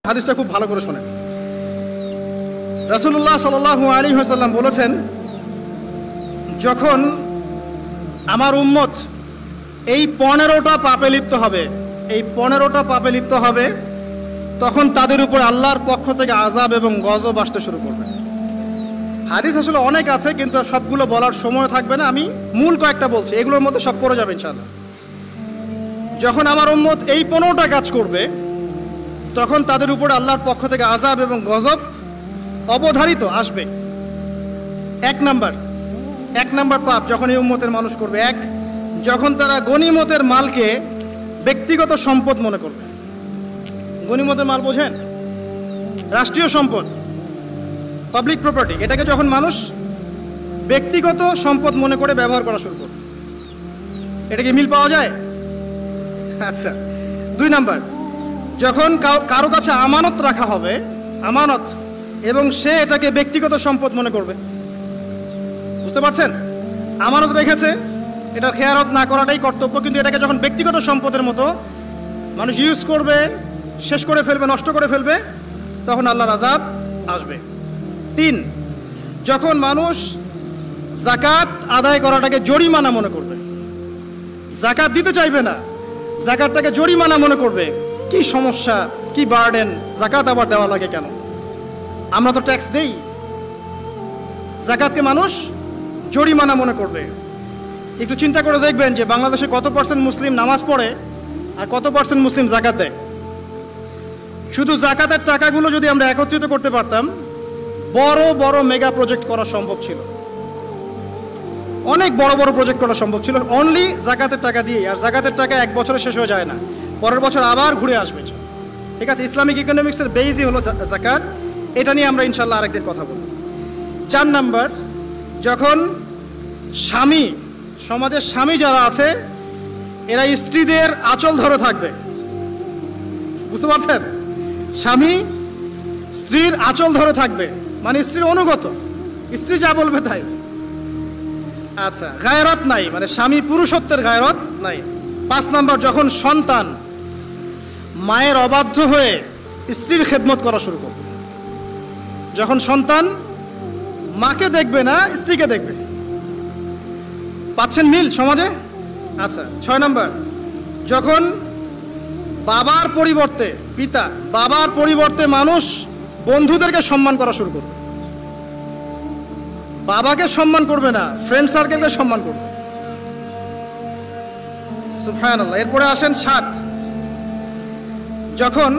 হাদিসটা খুব ভালো করে শোনেন। রাসূলুল্লাহ সাল্লাল্লাহু আলাইহি ওয়াসাল্লাম বলেছেন, যখন আমার উম্মত এই 15টা পাপে লিপ্ত হবে, এই 15টা পাপে লিপ্ত হবে, তখন তাদের উপর আল্লাহর পক্ষ থেকে আযাব এবং গজব আসতে শুরু করবে। হাদিস আসলে অনেক আছে, কিন্তু সবগুলো বলার সময় থাকবে না, আমি মূল কয়েকটা বলছি, এগুলোর মধ্যে সব পড়ে যাবে ইনশাআল্লাহ। যখন আমার উম্মত এই 15টা কাজ করবে, তখন তাদের উপর আল্লাহর পক্ষ থেকে আযাব এবং গজব অবধারিত আসবে। এক নাম্বার পাপ যখন এই উম্মতের মানুষ করবে, যখন তারা গনিমতের মালকে ব্যক্তিগত সম্পদ মনে করবে। গনিমতের মাল বোঝেন? রাষ্ট্রীয় সম্পদ, পাবলিক প্রপার্টি, এটাকে যখন মানুষ ব্যক্তিগত সম্পদ মনে করে ব্যবহার করা শুরু করবে। এটা কি মিল পাওয়া যায়? আচ্ছা। 2 নাম্বার, যখন কারো কাছে আমানত রাখা হবে, আমানত, এবং সে এটাকে ব্যক্তিগত সম্পদ মনে করবে। বুঝতে পারছেন? আমানত রেখেছে, এটার খেয়ানত না করাটাই কর্তব্য, কিন্তু এটাকে যখন ব্যক্তিগত সম্পদের মতো মানুষ ইউজ করবে, শেষ করে ফেলবে, নষ্ট করে ফেলবে, তখন আল্লাহর আযাব আসবে। 3, যখন মানুষ যাকাত আদায় করাটাকে জরিমানা মনে করবে, যাকাত দিতে চাইবে না, যাকাতটাকে জরিমানা মনে করবে। কি সমস্যা, কি বার্ডেন, যাকাত আবার দেওয়া লাগে কেন? আমরা তো ট্যাক্স দেই। যাকাতকে মানুষ জরিমানা মনে করবে। একটু চিন্তা করে দেখবেন যে বাংলাদেশে কত পার্সেন্ট মুসলিম নামাজ পড়ে আর কত পার্সেন্ট মুসলিম যাকাত দেয়। শুধু যাকাতের টাকাগুলো যদি আমরা একত্রিত করতে পারতাম, বড় বড় মেগা প্রজেক্ট করা সম্ভব ছিল, অনেক বড় বড় প্রজেক্ট করা সম্ভব ছিল, অনলি যাকাতের টাকা দিয়ে। আর যাকাতের টাকা এক বছরে শেষ হয়ে যায় না, পরের বছর আবার ঘুরে আসবে। ঠিক আছে, ইসলামিক ইকোনমিক্সের বেইজই হলো যাকাত। এটা নিয়ে আমরা ইনশাল্লাহ আরেকদিন কথা বলব। 4 নাম্বার, যখন স্বামী, সমাজের স্বামী যারা আছে, এরা স্ত্রীদের আঁচল ধরে থাকবে। বুঝতে পারছেন? স্বামী স্ত্রীর আঁচল ধরে থাকবে, মানে স্ত্রীর অনুগত, স্ত্রী যা বলবে তাই। আচ্ছা, গায়রত নাই, মানে স্বামী পুরুষত্বের গায়রত নাই। 5 নাম্বার, যখন সন্তান মায়ের অবাধ্য হয়ে স্ত্রীর খেদমত করা শুরু করবে। যখন সন্তান মাকে দেখবে না, স্ত্রীকে দেখবে। পাচ্ছেন মিল সমাজে? আচ্ছা। 6 নাম্বার, যখন বাবার পরিবর্তে, পিতা, বাবার পরিবর্তে মানুষ বন্ধুদেরকে সম্মান করা শুরু করবে। বাবাকে সম্মান করবে না, ফ্রেন্ড সার্কেলকে সম্মান করবে। সুবহানাল্লাহ। এরপরে আসেন 7, যখন